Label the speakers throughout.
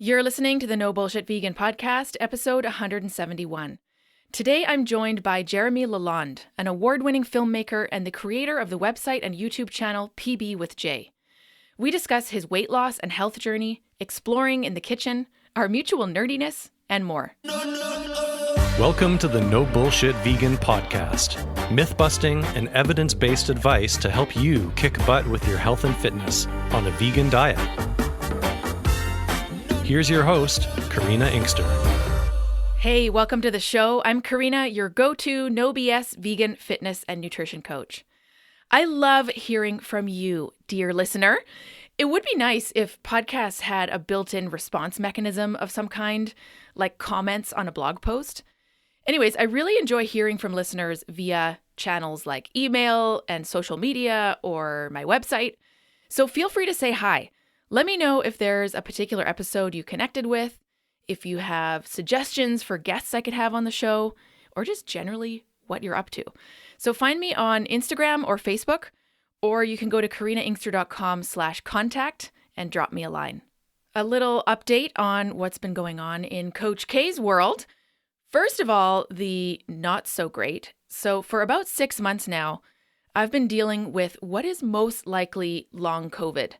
Speaker 1: You're listening to the No Bullshit Vegan Podcast, episode 171. Today I'm joined by Jeremy LaLonde, an award-winning filmmaker and the creator of the website and YouTube channel PB with J. We discuss his weight loss and health journey, exploring in the kitchen, our mutual nerdiness, and more.
Speaker 2: Welcome to the No Bullshit Vegan Podcast, myth-busting and evidence-based advice to help you kick butt with your health and fitness on a vegan diet. Here's your host, Karina Inkster.
Speaker 1: Hey, welcome to the show. I'm Karina, your go-to no BS vegan fitness and nutrition coach. I love hearing from you, dear listener. It would be nice if podcasts had a built-in response mechanism of some kind, like comments on a blog post. Anyways, I really enjoy hearing from listeners via channels like email and social media or my website. So feel free to say hi. Let me know if there's a particular episode you connected with, if you have suggestions for guests I could have on the show, or just generally what you're up to. So find me on Instagram or Facebook, or you can go to karinainkster.com/contact and drop me a line. A little update on what's been going on in Coach K's world. First of all, the not so great. So for about 6 months now, I've been dealing with what is most likely long COVID.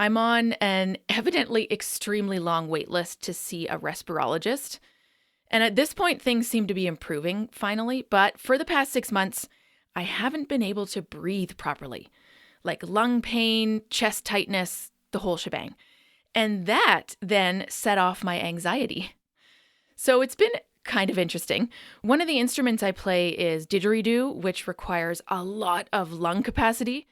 Speaker 1: I'm on an evidently extremely long wait list to see a respirologist. And at this point, things seem to be improving finally. But for the past 6 months, I haven't been able to breathe properly. Like lung pain, chest tightness, the whole shebang. And that then set off my anxiety. So it's been kind of interesting. One of the instruments I play is didgeridoo, which requires a lot of lung capacity.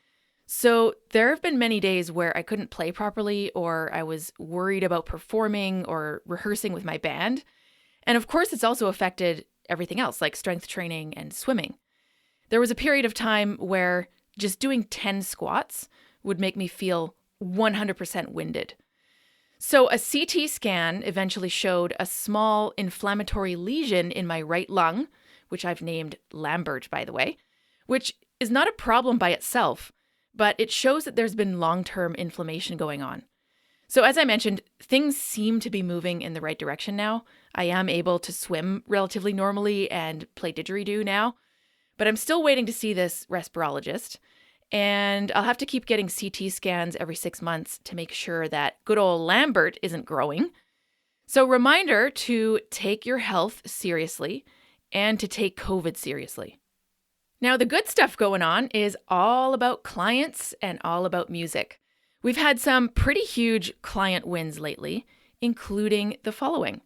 Speaker 1: So there have been many days where I couldn't play properly, or I was worried about performing or rehearsing with my band. And of course, it's also affected everything else, like strength training and swimming. There was a period of time where just doing 10 squats would make me feel 100% winded. So a CT scan eventually showed a small inflammatory lesion in my right lung, which I've named Lambert, by the way, which is not a problem by itself, but it shows that there's been long-term inflammation going on. So as I mentioned, things seem to be moving in the right direction now. I am able to swim relatively normally and play didgeridoo now, but I'm still waiting to see this respirologist. And I'll have to keep getting CT scans every 6 months to make sure that good old Lambert isn't growing. So reminder to take your health seriously and to take COVID seriously. Now, the good stuff going on is all about clients and all about music. We've had some pretty huge client wins lately, including the following.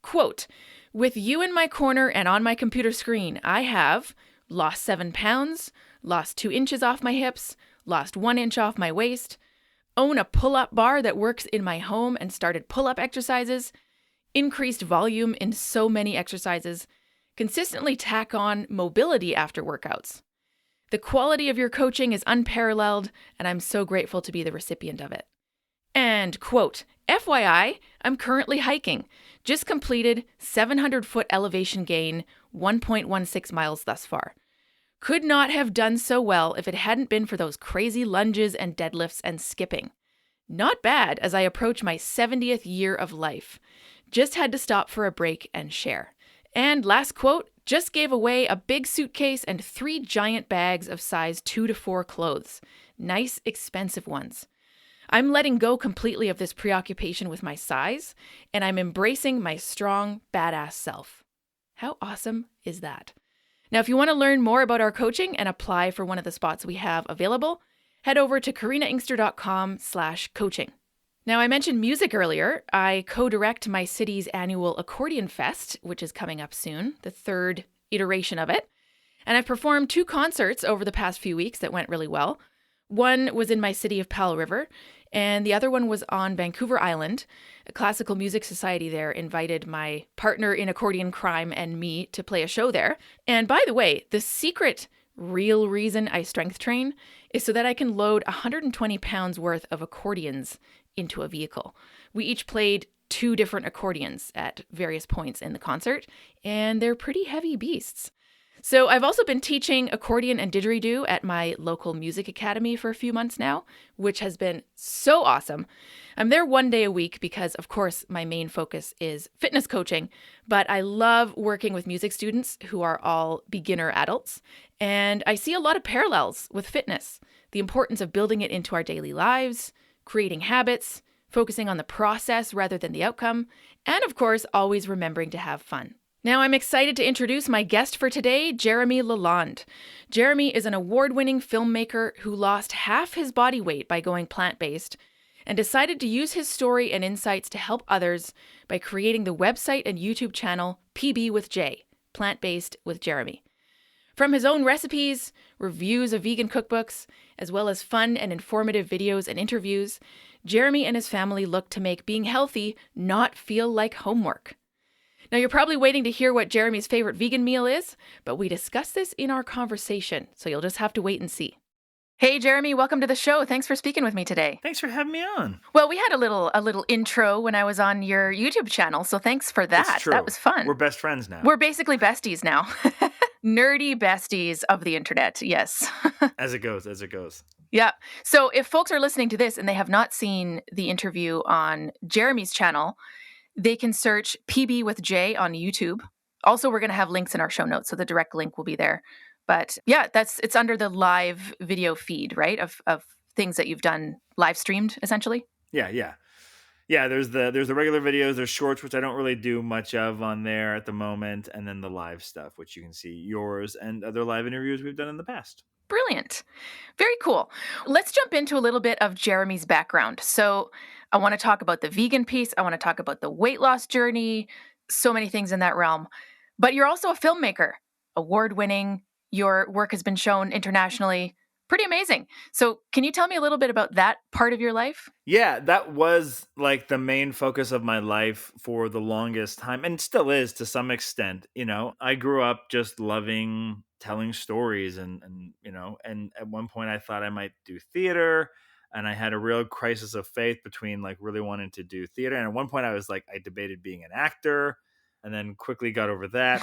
Speaker 1: Quote, "With you in my corner and on my computer screen, I have lost 7 pounds, lost 2 inches off my hips, lost 1 inch off my waist, own a pull-up bar that works in my home and started pull-up exercises, increased volume in so many exercises, consistently tack on mobility after workouts. The quality of your coaching is unparalleled, and I'm so grateful to be the recipient of it." And, quote, "FYI, I'm currently hiking. Just completed 700-foot elevation gain, 1.16 miles thus far. Could not have done so well if it hadn't been for those crazy lunges and deadlifts and skipping. Not bad as I approach my 70th year of life. Just had to stop for a break and share. And last quote, just gave away a big suitcase and 3 giant bags of size 2 to 4 clothes. Nice, expensive ones. I'm letting go completely of this preoccupation with my size, and I'm embracing my strong, badass self." How awesome is that? Now, if you want to learn more about our coaching and apply for one of the spots we have available, head over to karinainkster.com/coaching. Now, I mentioned music earlier. I co-direct my city's annual Accordion Fest, which is coming up soon, the 3rd iteration of it. And I've performed 2 concerts over the past few weeks that went really well. One was in my city of Powell River, and the other one was on Vancouver Island. A classical music society there invited my partner in accordion crime and me to play a show there. And by the way, the secret real reason I strength train is so that I can load 120 pounds worth of accordions into a vehicle. We each played 2 different accordions at various points in the concert, and they're pretty heavy beasts. So I've also been teaching accordion and didgeridoo at my local music academy for a few months now, which has been so awesome. I'm there 1 day a week because, of course, my main focus is fitness coaching, but I love working with music students who are all beginner adults. And I see a lot of parallels with fitness, the importance of building it into our daily lives, creating habits, focusing on the process rather than the outcome, and of course, always remembering to have fun. Now, I'm excited to introduce my guest for today, Jeremy LaLonde. Jeremy is an award-winning filmmaker who lost half his body weight by going plant-based and decided to use his story and insights to help others by creating the website and YouTube channel PB with J, Plant-Based with Jeremy. From his own recipes, reviews of vegan cookbooks, as well as fun and informative videos and interviews, Jeremy and his family look to make being healthy not feel like homework. Now, you're probably waiting to hear what Jeremy's favorite vegan meal is, but we discuss this in our conversation, so you'll just have to wait and see. Hey, Jeremy, welcome to the show. Thanks for speaking with me today.
Speaker 3: Thanks for having me on.
Speaker 1: Well, we had a little intro when I was on your YouTube channel, so thanks for that.
Speaker 3: It's true.
Speaker 1: That was fun.
Speaker 3: We're best friends now.
Speaker 1: We're basically besties now. Nerdy besties of the internet, yes.
Speaker 3: As it goes.
Speaker 1: Yeah. So if folks are listening to this and they have not seen the interview on Jeremy's channel, they can search PB with J on YouTube. Also, we're going to have links in our show notes, so the direct link will be there. But yeah, it's under the live video feed, right? Of things that you've done live streamed, essentially.
Speaker 3: Yeah. There's the regular videos, there's shorts, which I don't really do much of on there at the moment, and then the live stuff, which you can see yours and other live interviews we've done in the past.
Speaker 1: Brilliant. Very cool. Let's jump into a little bit of Jeremy's background. So I want to talk about the vegan piece. I want to talk about the weight loss journey, so many things in that realm. But you're also a filmmaker, award-winning. Your work has been shown internationally. Pretty amazing. So can you tell me a little bit about that part of your life?
Speaker 3: Yeah, that was like the main focus of my life for the longest time, and still is to some extent. I grew up just loving telling stories and at one point I thought I might do theater, and I had a real crisis of faith between like really wanting to do theater. And at one point I debated being an actor, and then quickly got over that.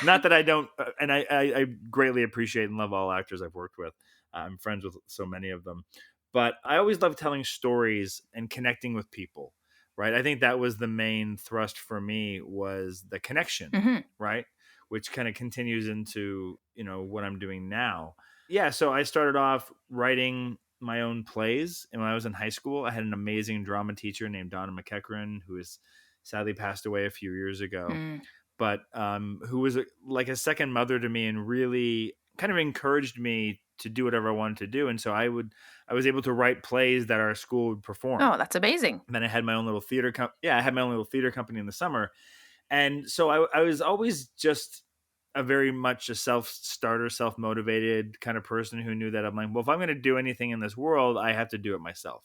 Speaker 3: Not that I don't, and I greatly appreciate and love all actors I've worked with. I'm friends with so many of them, but I always love telling stories and connecting with people, right? I think that was the main thrust for me, was the connection, right? Which kind of continues into, what I'm doing now. Yeah. So I started off writing my own plays. And when I was in high school, I had an amazing drama teacher named Donna McEachran, who is sadly passed away a few years ago, but who was like a second mother to me and really kind of encouraged me to do whatever I wanted to do. And so I was able to write plays that our school would perform.
Speaker 1: Oh, that's amazing.
Speaker 3: And then I had my own little theater I had my own little theater company in the summer. And so I was always just a very much a self-starter, self-motivated kind of person who knew that I'm like, well, if I'm going to do anything in this world, I have to do it myself.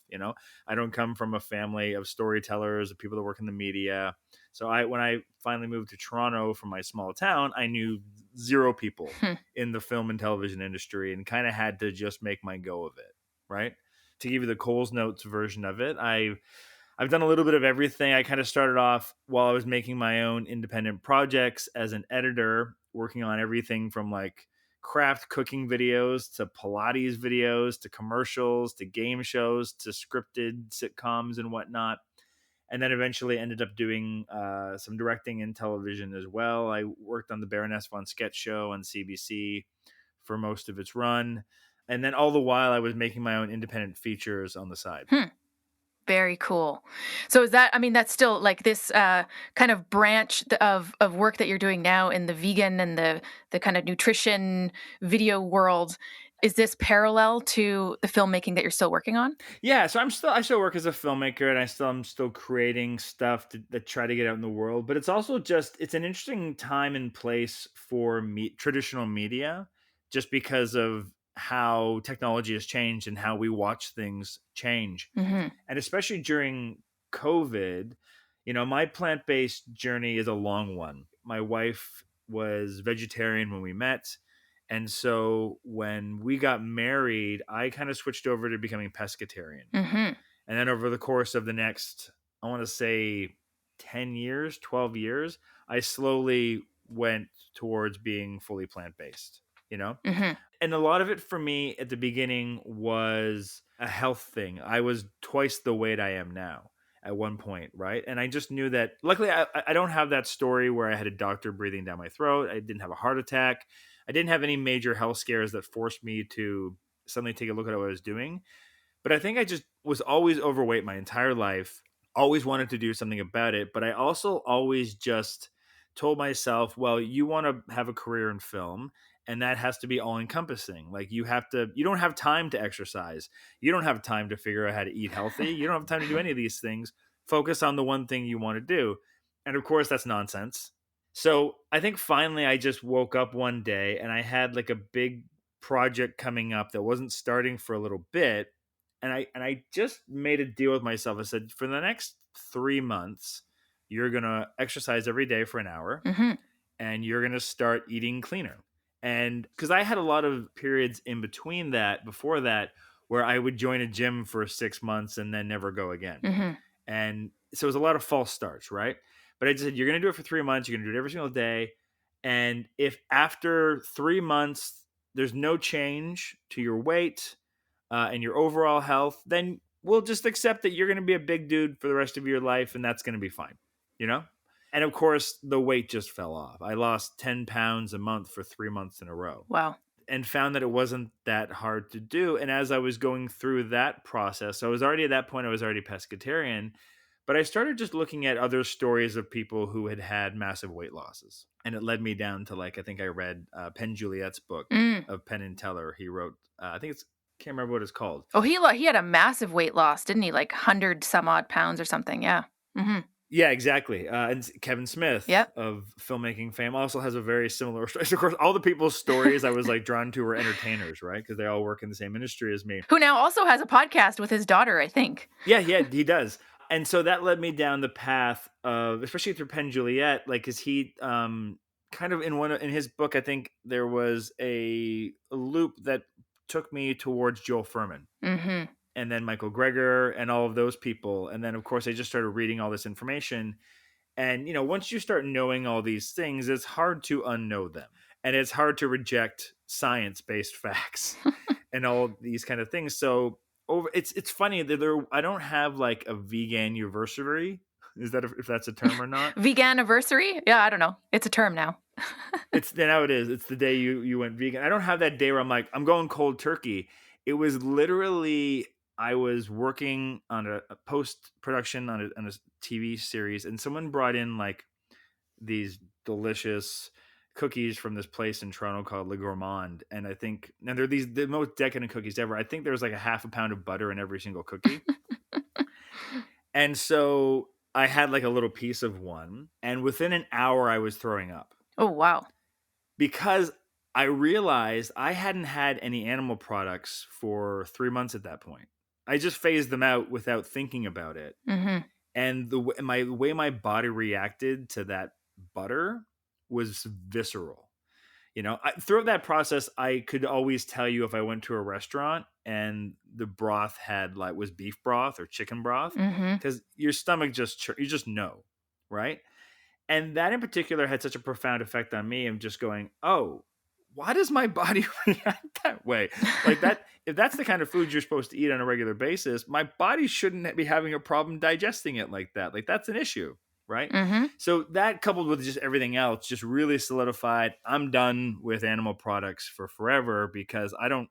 Speaker 3: I don't come from a family of storytellers, of people that work in the media. So when I finally moved to Toronto from my small town, I knew zero people in the film and television industry, and kind of had to just make my go of it. Right. To give you the Coles Notes version of it, I've done a little bit of everything. I kind of started off while I was making my own independent projects as an editor, working on everything from like craft cooking videos to Pilates videos to commercials to game shows to scripted sitcoms and whatnot. And then eventually ended up doing some directing in television as well. I worked on the Baroness von Sketch show on CBC for most of its run. And then all the while I was making my own independent features on the side.
Speaker 1: Very cool. So that's still like this kind of branch of work that you're doing now in the vegan and the kind of nutrition video world. Is this parallel to the filmmaking that you're still working on?
Speaker 3: Yeah, so I still work as a filmmaker, and I'm still creating stuff that try to get out in the world. But it's also it's an interesting time and place for traditional media, just because of how technology has changed and how we watch things change. And especially during COVID, my plant-based journey is a long one. My wife was vegetarian when we met. And so when we got married, I kind of switched over to becoming pescatarian. And then over the course of the next, I want to say 10 years, 12 years, I slowly went towards being fully plant-based, you know?
Speaker 1: Hmm.
Speaker 3: And a lot of it for me at the beginning was a health thing. I was twice the weight I am now at one point, right? And I just knew that. Luckily, I don't have that story where I had a doctor breathing down my throat. I didn't have a heart attack. I didn't have any major health scares that forced me to suddenly take a look at what I was doing. But I think I just was always overweight my entire life, always wanted to do something about it. But I also always just told myself, well, you want to have a career in film, and that has to be all encompassing. Like you don't have time to exercise. You don't have time to figure out how to eat healthy. You don't have time to do any of these things. Focus on the one thing you want to do. And of course, that's nonsense. So I think finally I just woke up one day and I had like a big project coming up that wasn't starting for a little bit, and I just made a deal with myself. I said, for the next 3 months, you're gonna exercise every day for an hour,
Speaker 1: Hmm.
Speaker 3: and you're gonna start eating cleaner. And because I had a lot of periods in between that, before that, where I would join a gym for 6 months and then never go again.
Speaker 1: Hmm.
Speaker 3: And so it was a lot of false starts, right? But I just said, you're gonna do it for 3 months. You're gonna do it every single day. And if after 3 months there's no change to your weight, and your overall health, then we'll just accept that you're going to be a big dude for the rest of your life, and that's going to be fine, you know? And of course, the weight just fell off. I lost 10 pounds a month for 3 months in a row,
Speaker 1: Wow.
Speaker 3: and found that it wasn't that hard to do. And as I was going through that process, so I was already at that point, I was already pescatarian, but I started just looking at other stories of people who had had massive weight losses. And it led me down to, like, I think I read Penn Jillette's book
Speaker 1: Mm.
Speaker 3: of Penn and Teller. He wrote, I think can't remember what it's called.
Speaker 1: Oh, he had a massive weight loss, didn't he? Like 100 some odd pounds or something. Yeah. Hmm.
Speaker 3: Yeah, exactly. And Kevin Smith
Speaker 1: Yep.
Speaker 3: of filmmaking fame also has a very similar story. So of course, all the people's stories I was like drawn to were entertainers, right? Because they all work in the same industry as me.
Speaker 1: Who now also has a podcast with his daughter, I think.
Speaker 3: Yeah, he does. And so that led me down the path of, especially through Penn Jillette, like, because he kind of in his book, I think there was a loop that took me towards Joel Furman.
Speaker 1: Hmm.
Speaker 3: And then Michael Greger and all of those people. And then, of course, I just started reading all this information. And, once you start knowing all these things, it's hard to unknow them. And it's hard to reject science-based facts and all these kind of things. So it's funny that I don't have like a vegan anniversary. Is that if that's a term or not?
Speaker 1: Veganiversary? Yeah, I don't know. It's a term now.
Speaker 3: Now it is. It's the day you went vegan. I don't have that day where I'm like, I'm going cold turkey. It was literally, I was working on a post-production on a TV series, and someone brought in like these delicious cookies from this place in Toronto called Le Gourmand. And they're the most decadent cookies ever. I think there was like a half a pound of butter in every single cookie. And so I had like a little piece of one, and within an hour I was throwing up.
Speaker 1: Oh, wow.
Speaker 3: Because I realized I hadn't had any animal products for 3 months at that point. I just phased them out without thinking about it.
Speaker 1: Hmm.
Speaker 3: And the way my body reacted to that butter was visceral. Throughout that process, I could always tell you if I went to a restaurant and the broth was beef broth or chicken broth,
Speaker 1: Hmm.
Speaker 3: because your stomach you just know, right? And that in particular had such a profound effect on me. I'm just going, oh, why does my body react that way? Like that, if that's the kind of food you're supposed to eat on a regular basis, my body shouldn't be having a problem digesting it like that. Like, that's an issue, right?
Speaker 1: Hmm.
Speaker 3: So that, coupled with just everything else, just really solidified, I'm done with animal products for forever, because I don't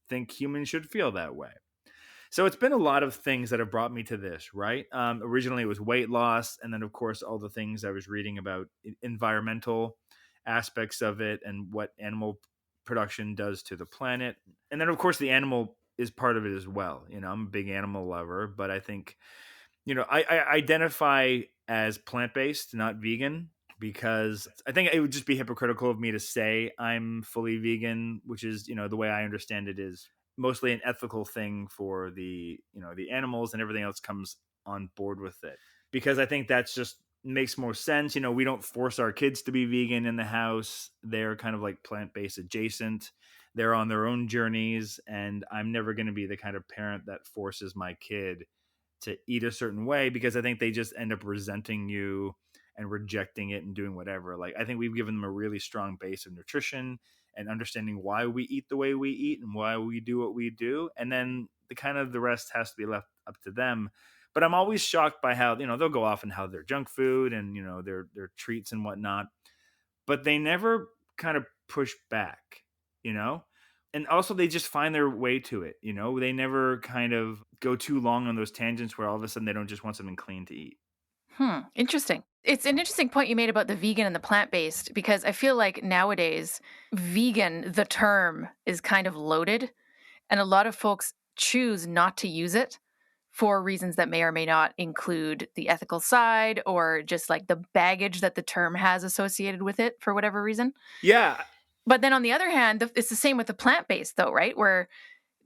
Speaker 3: think humans should feel that way. So it's been a lot of things that have brought me to this, right? Originally, it was weight loss. And then, of course, all the things I was reading about environmental aspects of it and what animal production does to the planet. And then, of course, the animal is part of it as well. I'm a big animal lover, but I think, I identify as plant-based, not vegan, because I think it would just be hypocritical of me to say I'm fully vegan, which is, the way I understand it is mostly an ethical thing for the animals, and everything else comes on board with it, because I think that's just makes more sense. We don't force our kids to be vegan in the house. They're kind of like plant-based adjacent. They're on their own journeys, and I'm never going to be the kind of parent that forces my kid to eat a certain way, because I think they just end up resenting you and rejecting it and doing whatever. Like, I think we've given them a really strong base of nutrition and understanding why we eat the way we eat and why we do what we do. And then the rest has to be left up to them. But I'm always shocked by how, they'll go off and how their junk food and, their treats and whatnot, but they never kind of push back, you know? And also they just find their way to it, They never kind of go too long on those tangents where all of a sudden they don't just want something clean to eat.
Speaker 1: Interesting. It's an interesting point you made about the vegan and the plant-based, because I feel like nowadays vegan, the term, is kind of loaded, and a lot of folks choose not to use it for reasons that may or may not include the ethical side or just like the baggage that the term has associated with it for whatever reason.
Speaker 3: Yeah.
Speaker 1: But then on the other hand, it's the same with the plant-based though, right? Where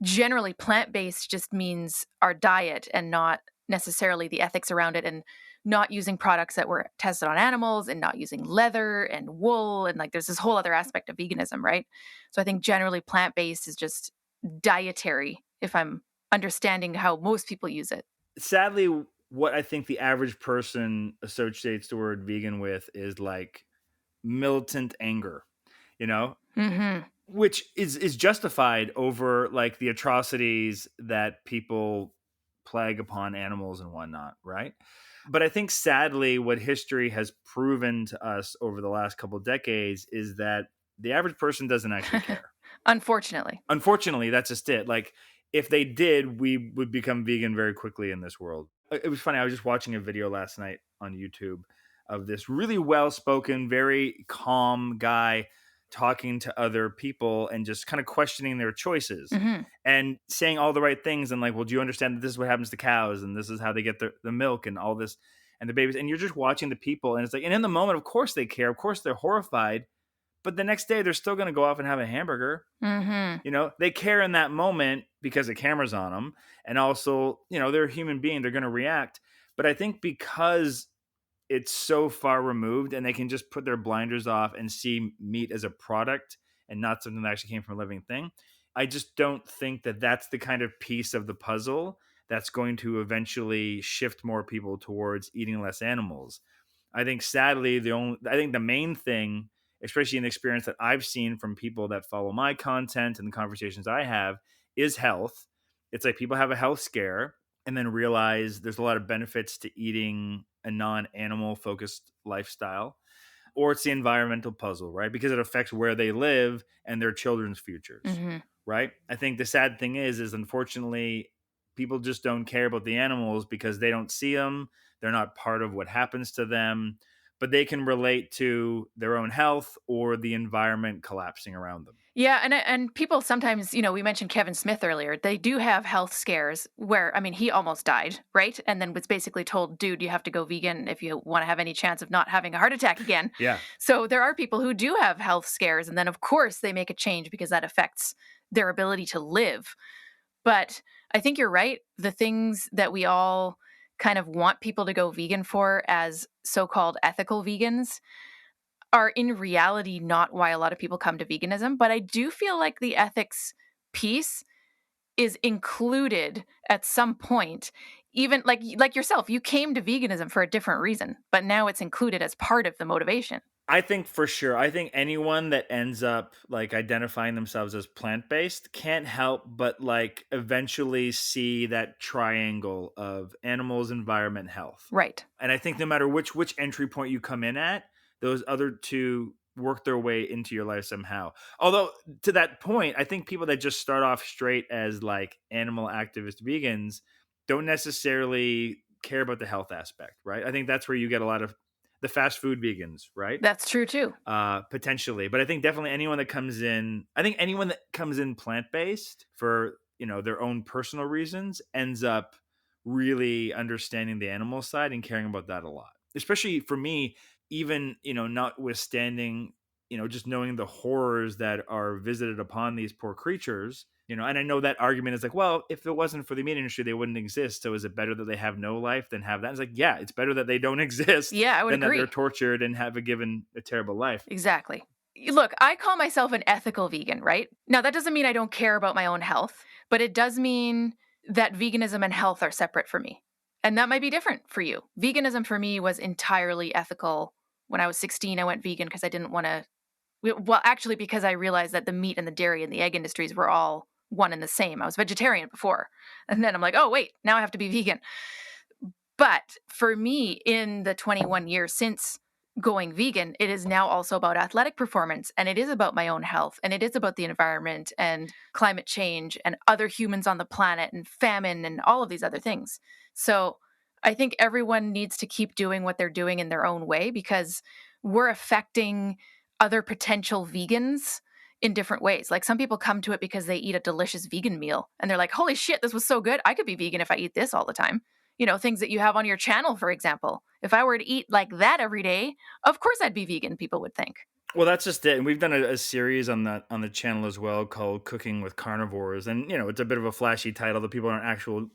Speaker 1: generally plant-based just means our diet and not necessarily the ethics around it, and not using products that were tested on animals and not using leather and wool. And like there's this whole other aspect of veganism, right? So I think generally plant-based is just dietary, if I'm understanding how most people use it.
Speaker 3: Sadly, what I think the average person associates the word vegan with is like militant anger, you know?
Speaker 1: Mm-hmm.
Speaker 3: Which is justified over like the atrocities that people plague upon animals and whatnot, right? But I think sadly what history has proven to us over the last couple of decades is that the average person doesn't actually care. Unfortunately, that's just it. Like, if they did, we would become vegan very quickly in this world. It was funny. I was just watching a video last night on YouTube of this really well-spoken, very calm guy talking to other people and just kind of questioning their choices and saying all the right things. And like, well, do you understand that this is what happens to cows and this is how they get the milk and all this and the babies? And you're just watching the people. And it's like, and in the moment, of course they care. Of course they're horrified. But the next day, they're still going to go off and have a hamburger. They care in that moment because the camera's on them. And also, they're a human being. They're going to react. But I think because it's so far removed and they can just put their blinders off and see meat as a product and not something that actually came from a living thing, I just don't think that that's the kind of piece of the puzzle that's going to eventually shift more people towards eating less animals. I think sadly, the main thing, especially in the experience that I've seen from people that follow my content and the conversations I have, is health. It's like people have a health scare and then realize there's a lot of benefits to eating a non-animal focused lifestyle. Or it's the environmental puzzle, right? Because it affects where they live and their children's futures, right? I think the sad thing is unfortunately, people just don't care about the animals because they don't see them. They're not part of what happens to them, but they can relate to their own health or the environment collapsing around them.
Speaker 1: Yeah, and people sometimes, we mentioned Kevin Smith earlier. They do have health scares where, he almost died, right? And then was basically told, dude, you have to go vegan if you want to have any chance of not having a heart attack again.
Speaker 3: Yeah.
Speaker 1: So there are people who do have health scares, and then of course they make a change because that affects their ability to live. But I think you're right. The things that we all kind of want people to go vegan for as so-called ethical vegans are in reality not why a lot of people come to veganism. But I do feel like the ethics piece is included at some point. Even like yourself, you came to veganism for a different reason, but now it's included as part of the motivation.
Speaker 3: I think for sure. I think anyone that ends up like identifying themselves as plant-based can't help but like eventually see that triangle of animals, environment, health.
Speaker 1: Right.
Speaker 3: And I think no matter which entry point you come in at, those other two work their way into your life somehow. Although to that point, I think people that just start off straight as like animal activist vegans don't necessarily care about the health aspect, right? I think that's where you get a lot of the fast food vegans, right?
Speaker 1: That's true too.
Speaker 3: Potentially. But I think definitely anyone that comes in plant-based for, their own personal reasons ends up really understanding the animal side and caring about that a lot. Especially for me, even, notwithstanding, just knowing the horrors that are visited upon these poor creatures, and I know that argument is like, well, if it wasn't for the meat industry, they wouldn't exist. So is it better that they have no life than have that? It's like, yeah, it's better that they don't exist.
Speaker 1: Yeah, I would agree.
Speaker 3: That they're tortured and have given a terrible life.
Speaker 1: Exactly. Look, I call myself an ethical vegan, right? Now, that doesn't mean I don't care about my own health, but it does mean that veganism and health are separate for me. And that might be different for you. Veganism for me was entirely ethical. When I was 16, I went vegan because I didn't want to. Well, actually, because I realized that the meat and the dairy and the egg industries were all one and the same. I was vegetarian before. And then I'm like, oh, wait, now I have to be vegan. But for me, in the 21 years since going vegan, it is now also about athletic performance, and it is about my own health, and it is about the environment and climate change and other humans on the planet and famine and all of these other things. So I think everyone needs to keep doing what they're doing in their own way, because we're affecting other potential vegans in different ways. Like, some people come to it because they eat a delicious vegan meal and they're like, holy shit, this was so good. I could be vegan if I eat this all the time. You know, things that you have on your channel, for example. If I were to eat like that every day, of course I'd be vegan, people would think.
Speaker 3: Well, that's just it. And we've done a series on that on the channel as well called Cooking with Carnivores. And it's a bit of a flashy title. The people aren't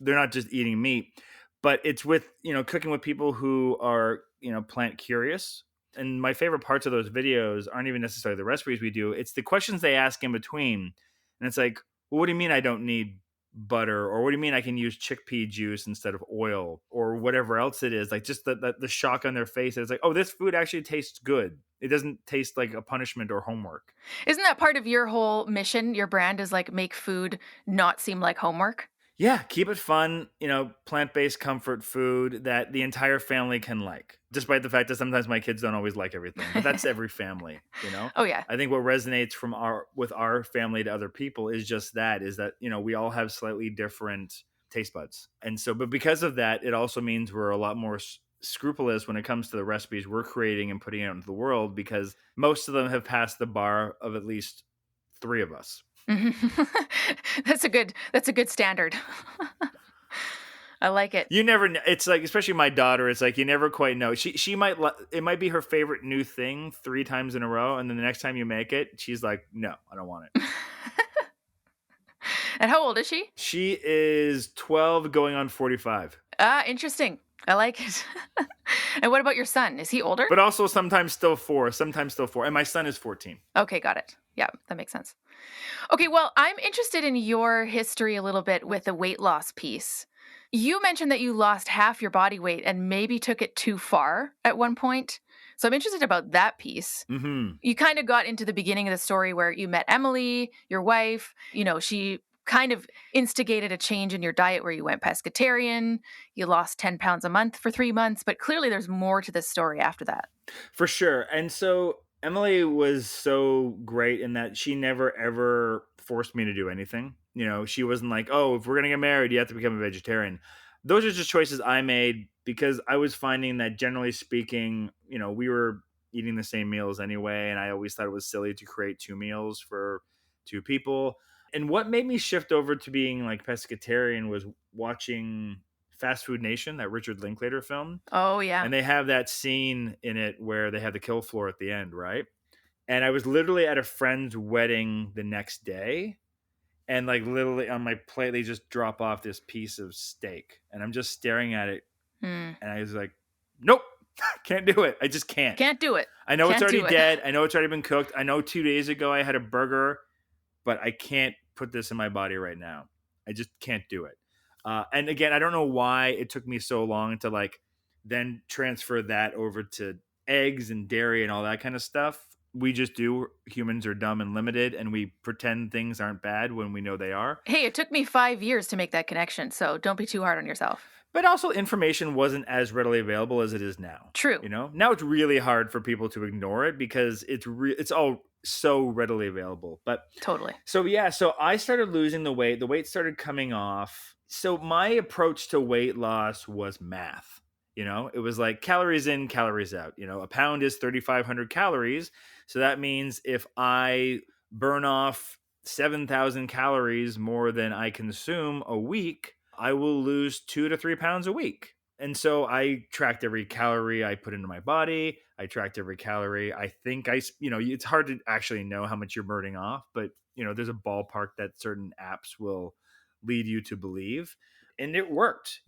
Speaker 3: they're not just eating meat, but it's with, cooking with people who are, plant curious. And my favorite parts of those videos aren't even necessarily the recipes we do. It's the questions they ask in between. And it's like, well, what do you mean I don't need butter? Or what do you mean I can use chickpea juice instead of oil, or whatever else it is? Like, just the shock on their face. It's like, oh, this food actually tastes good. It doesn't taste like a punishment or homework.
Speaker 1: Isn't that part of your whole mission? Your brand is like, make food not seem like homework.
Speaker 3: Yeah, keep it fun, plant-based comfort food that the entire family can like. Despite the fact that sometimes my kids don't always like everything, but that's every family.
Speaker 1: Oh, yeah.
Speaker 3: I think what resonates with our family to other people is just that, we all have slightly different taste buds. And so, but because of that, it also means we're a lot more scrupulous when it comes to the recipes we're creating and putting out into the world, because most of them have passed the bar of at least 3 of us.
Speaker 1: That's a good standard. I like it.
Speaker 3: You never know. It's like, especially my daughter, it's like you never quite know. She might it might be her favorite new thing 3 times in a row, and then the next time you make it, she's like, no, I don't want it.
Speaker 1: And how old is she?
Speaker 3: She is 12 going on 45.
Speaker 1: Interesting. I like it. And what about your son? Is he older?
Speaker 3: But also sometimes still 4. And my son is 14.
Speaker 1: Okay, got it. Yeah, that makes sense. Okay, well, I'm interested in your history a little bit with the weight loss piece. You mentioned that you lost half your body weight and maybe took it too far at one point. So I'm interested about that piece.
Speaker 3: Mm-hmm.
Speaker 1: You kind of got into the beginning of the story where you met Emily, your wife. She kind of instigated a change in your diet where you went pescatarian. You lost 10 pounds a month for 3 months, but clearly there's more to this story after that.
Speaker 3: For sure. And so Emily was so great in that she never ever forced me to do anything. She wasn't like, oh, if we're going to get married, you have to become a vegetarian. Those are just choices I made because I was finding that, generally speaking, we were eating the same meals anyway. And I always thought it was silly to create 2 meals for 2 people. And what made me shift over to being like pescatarian was watching Fast Food Nation, that Richard Linklater film.
Speaker 1: Oh, yeah.
Speaker 3: And they have that scene in it where they have the kill floor at the end, right? And I was literally at a friend's wedding the next day. And like literally on my plate, they just drop off this piece of steak. And I'm just staring at it. And I was like, nope, can't do it. I just can't.
Speaker 1: Can't do it.
Speaker 3: I know it's already dead. I know it's already been cooked. I know 2 days ago I had a burger, but I can't put this in my body right now. I just can't do it. And again, I don't know why it took me so long to like then transfer that over to eggs and dairy and all that kind of stuff. We just do. Humans are dumb and limited, and we pretend things aren't bad when we know they are.
Speaker 1: Hey, it took me 5 years to make that connection, so don't be too hard on yourself.
Speaker 3: But also, information wasn't as readily available as it is now.
Speaker 1: True.
Speaker 3: Now it's really hard for people to ignore it because it's all so readily available. But
Speaker 1: totally.
Speaker 3: So I started losing the weight. The weight started coming off. So my approach to weight loss was math. It was like calories in, calories out. A pound is 3,500 calories. So that means if I burn off 7,000 calories more than I consume a week, I will lose 2 to 3 pounds a week. And so I tracked every calorie I put into my body. I tracked every calorie. I think it's hard to actually know how much you're burning off, but there's a ballpark that certain apps will lead you to believe. And it worked,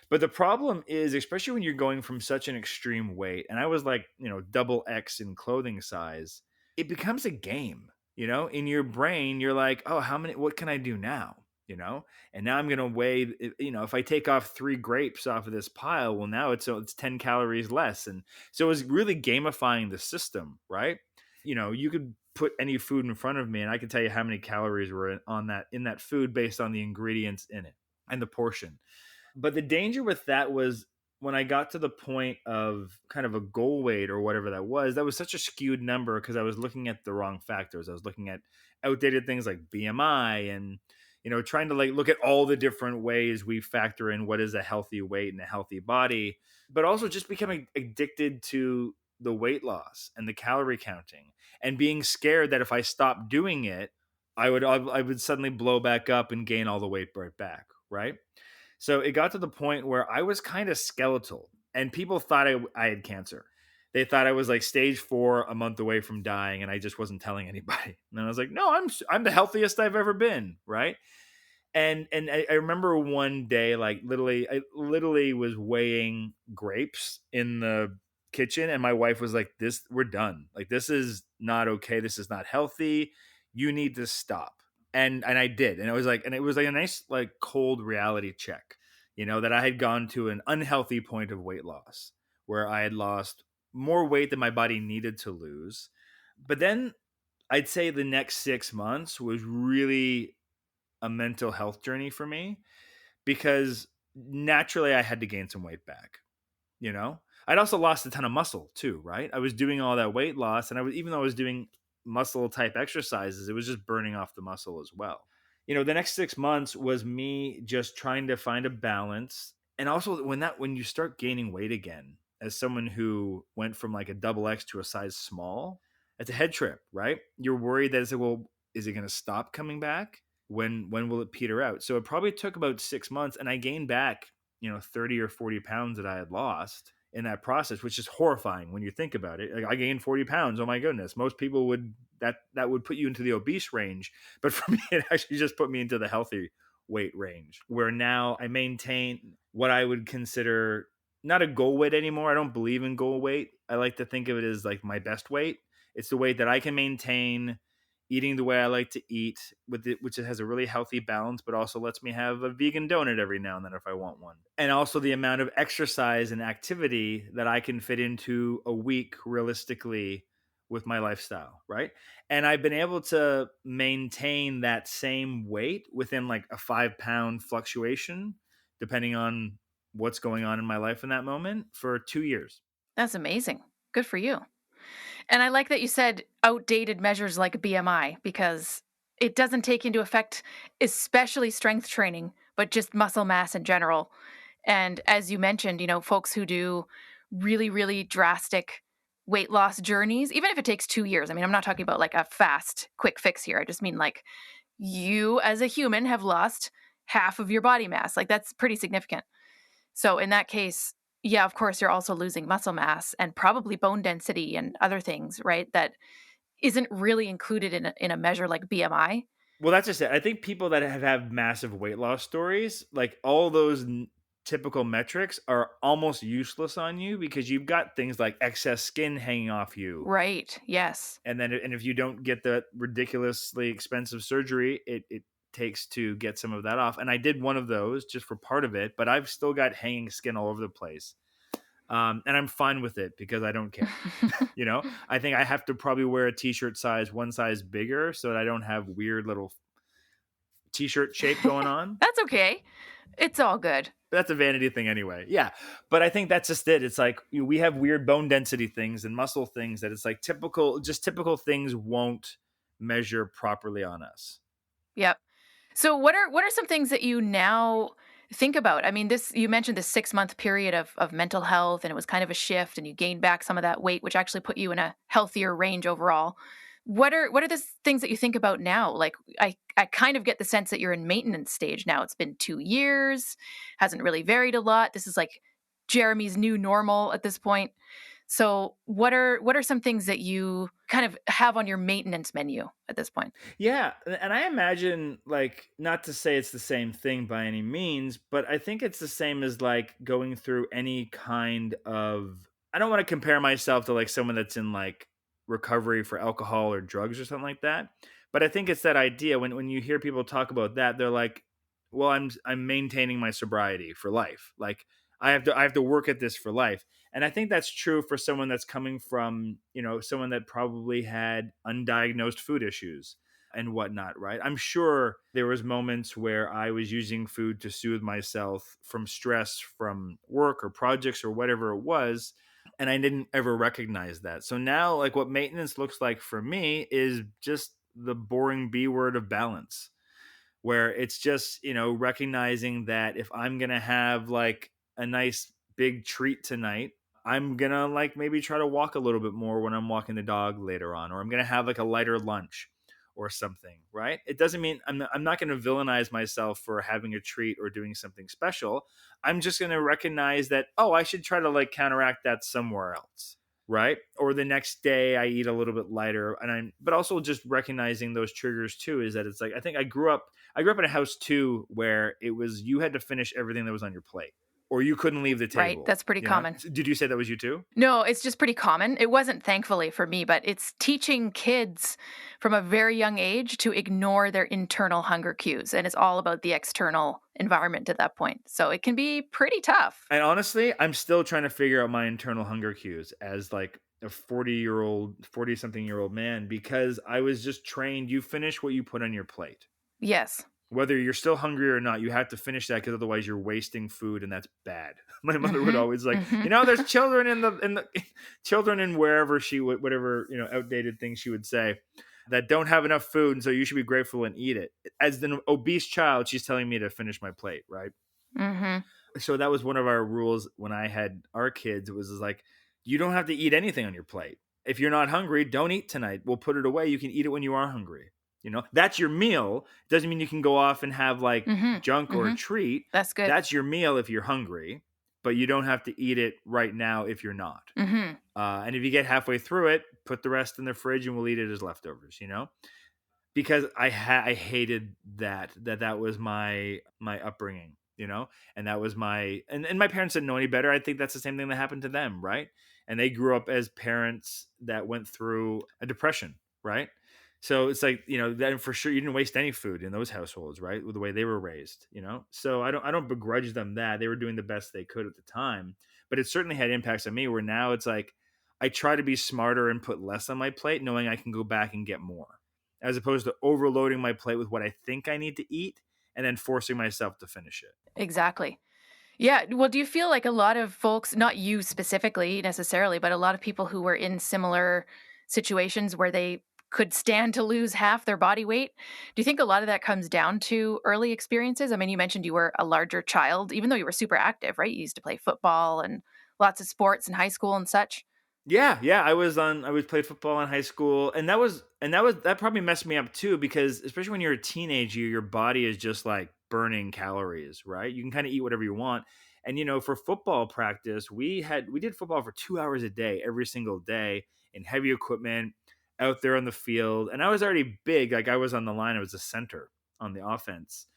Speaker 3: but the problem is, especially when you're going from such an extreme weight, and I was like, double X in clothing size, it becomes a game, in your brain. You're like, oh, what can I do now? and now I'm going to weigh, if I take off 3 grapes off of this pile, well, now it's 10 calories less. And so it was really gamifying the system, right? You could put any food in front of me and I can tell you how many calories were in that food based on the ingredients in it and the portion. But the danger with that was when I got to the point of kind of a goal weight or whatever that was such a skewed number because I was looking at the wrong factors. I was looking at outdated things like BMI and, trying to like look at all the different ways we factor in what is a healthy weight and a healthy body, but also just becoming addicted to the weight loss and the calorie counting and being scared that if I stopped doing it, I would suddenly blow back up and gain all the weight right back. Right. So it got to the point where I was kind of skeletal and people thought I had cancer. They thought I was like stage 4, a month away from dying, and I just wasn't telling anybody. And I was like, no, I'm the healthiest I've ever been. Right. And I remember one day, like I literally was weighing grapes in the kitchen, and my wife was like, we're done. Like, this is not okay. This is not healthy. You need to stop. And I did. And it was like a nice, like, cold reality check, that I had gone to an unhealthy point of weight loss where I had lost more weight than my body needed to lose. But then I'd say the next 6 months was really a mental health journey for me because naturally I had to gain some weight back, you know? I'd also lost a ton of muscle too, right? I was doing all that weight loss and even though I was doing muscle type exercises, it was just burning off the muscle as well. The next 6 months was me just trying to find a balance. And also when you start gaining weight again, as someone who went from like a double X to a size small, it's a head trip, right? You're worried that is it going to stop coming back? When will it peter out? So it probably took about 6 months and I gained back, 30 or 40 pounds that I had lost in that process, which is horrifying when you think about it. Like, I gained 40 pounds. Oh my goodness. Most people that would put you into the obese range. But for me, it actually just put me into the healthy weight range where now I maintain what I would consider not a goal weight anymore. I don't believe in goal weight. I like to think of it as like my best weight. It's the weight that I can maintain eating the way I like to eat which has a really healthy balance, but also lets me have a vegan donut every now and then if I want one. And also the amount of exercise and activity that I can fit into a week realistically with my lifestyle, right? And I've been able to maintain that same weight within like a 5-pound fluctuation, depending on what's going on in my life in that moment, for 2 years.
Speaker 1: That's amazing. Good for you. And I like that you said outdated measures like BMI because it doesn't take into effect, especially strength training, but just muscle mass in general. And as you mentioned, folks who do really, really drastic weight loss journeys, even if it takes 2 years. I mean, I'm not talking about like a fast, quick fix here. I just mean like you as a human have lost half of your body mass. Like, that's pretty significant. So in that case, yeah, of course, you're also losing muscle mass and probably bone density and other things, right? That isn't really included in a measure like BMI.
Speaker 3: Well, that's just it. I think people that have massive weight loss stories, like all those typical metrics are almost useless on you because you've got things like excess skin hanging off you.
Speaker 1: Right. Yes.
Speaker 3: And if you don't get the ridiculously expensive surgery, it takes to get some of that off. And I did one of those just for part of it, but I've still got hanging skin all over the place. And I'm fine with it because I don't care. I think I have to probably wear a t-shirt one size bigger so that I don't have weird little t-shirt shape going on.
Speaker 1: That's okay. It's all good.
Speaker 3: But that's a vanity thing anyway. Yeah. But I think that's just it. It's like we have weird bone density things and muscle things that it's like typical things won't measure properly on us.
Speaker 1: Yep. So what are some things that you now think about? I mean, you mentioned this 6-month period of mental health, and it was kind of a shift, and you gained back some of that weight, which actually put you in a healthier range overall. What are the things that you think about now? Like, I kind of get the sense that you're in maintenance stage now. It's been 2 years, hasn't really varied a lot. This is like Jeremy's new normal at this point. So what are some things that you kind of have on your maintenance menu at this point?
Speaker 3: Yeah. And I imagine, like, not to say it's the same thing by any means, but I think it's the same as like going through any kind of, I don't want to compare myself to like someone that's in like recovery for alcohol or drugs or something like that. But I think it's that idea when you hear people talk about that, they're like, well, I'm maintaining my sobriety for life. Like I have to work at this for life. And I think that's true for someone that's coming from, someone that probably had undiagnosed food issues and whatnot, right? I'm sure there was moments where I was using food to soothe myself from stress from work or projects or whatever it was, and I didn't ever recognize that. So now, like, what maintenance looks like for me is just the boring B word of balance, where it's just, recognizing that if I'm going to have like a nice big treat tonight, I'm going to like maybe try to walk a little bit more when I'm walking the dog later on, or I'm going to have like a lighter lunch or something, right? It doesn't mean I'm not going to villainize myself for having a treat or doing something special. I'm just going to recognize that, oh, I should try to like counteract that somewhere else, right? Or the next day I eat a little bit lighter, but also just recognizing those triggers too, is that it's like, I think I grew up in a house too where it was, you had to finish everything that was on your plate or you couldn't leave the
Speaker 1: Right.
Speaker 3: table.
Speaker 1: That's pretty common.
Speaker 3: Did you say that was you too?
Speaker 1: No, it's just pretty common. It wasn't thankfully for me, but it's teaching kids from a very young age to ignore their internal hunger cues. And it's all about the external environment at that point. So it can be pretty tough.
Speaker 3: And honestly, I'm still trying to figure out my internal hunger cues as like a 40 something year old man, because I was just trained, you finish what you put on your plate.
Speaker 1: Yes.
Speaker 3: Whether you're still hungry or not, you have to finish that, because otherwise you're wasting food, and that's bad. My mother would
Speaker 1: Mm-hmm.
Speaker 3: always like,
Speaker 1: Mm-hmm.
Speaker 3: there's children in the children in wherever she would, whatever, outdated things she would say, that don't have enough food, and so you should be grateful and eat it. As an obese child, she's telling me to finish my plate, right?
Speaker 1: Mm-hmm.
Speaker 3: So that was one of our rules when I had our kids. It was like, you don't have to eat anything on your plate. If you're not hungry, don't eat tonight. We'll put it away. You can eat it when you are hungry. That's your meal. Doesn't mean you can go off and have like
Speaker 1: Mm-hmm.
Speaker 3: junk or a
Speaker 1: Mm-hmm.
Speaker 3: treat.
Speaker 1: That's good.
Speaker 3: That's your meal if you're hungry, but you don't have to eat it right now if you're not.
Speaker 1: Mm-hmm.
Speaker 3: And if you get halfway through it, put the rest in the fridge and we'll eat it as leftovers. Because I hated that was my upbringing, and that was and my parents didn't know any better. I think that's the same thing that happened to them, right? And they grew up as parents that went through a depression, right? So it's like, then for sure you didn't waste any food in those households, right? With the way they were raised. So I don't begrudge them that. They were doing the best they could at the time, but it certainly had impacts on me, where now it's like I try to be smarter and put less on my plate, knowing I can go back and get more, as opposed to overloading my plate with what I think I need to eat and then forcing myself to finish it.
Speaker 1: Exactly. Yeah. Well, do you feel like a lot of folks, not you specifically necessarily, but a lot of people who were in similar situations where they could stand to lose half their body weight, do you think a lot of that comes down to early experiences? I mean, you mentioned you were a larger child, even though you were super active, right? You used to play football and lots of sports in high school and such.
Speaker 3: Yeah. I was played football in high school, and that probably messed me up too, because especially when you're a teenager, your body is just like burning calories, right? You can kind of eat whatever you want. And for football practice, we did football for 2 hours a day, every single day, in heavy equipment out there on the field. And I was already big, like I was on the line, I was a center on the offense.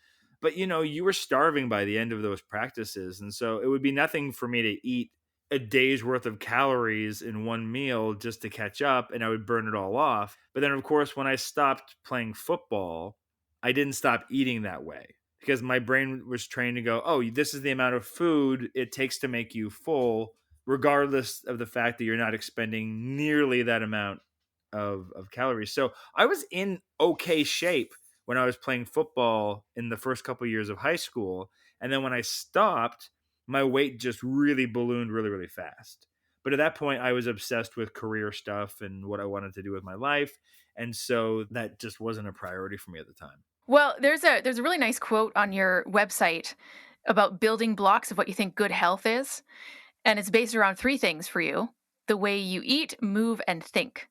Speaker 3: But you were starving by the end of those practices. And so it would be nothing for me to eat a day's worth of calories in one meal just to catch up, and I would burn it all off. But then of course when I stopped playing football, I didn't stop eating that way, because my brain was trained to go, oh, this is the amount of food it takes to make you full, regardless of the fact that you're not expending nearly that amount of calories. So I was in okay shape when I was playing football in the first couple of years of high school. And then when I stopped, my weight just really ballooned really, really fast. But at that point, I was obsessed with career stuff and what I wanted to do with my life. And so that just wasn't a priority for me at the time.
Speaker 1: Well, there's a really nice quote on your website about building blocks of what you think good health is. And it's based around three things for you: the way you eat, move, and think.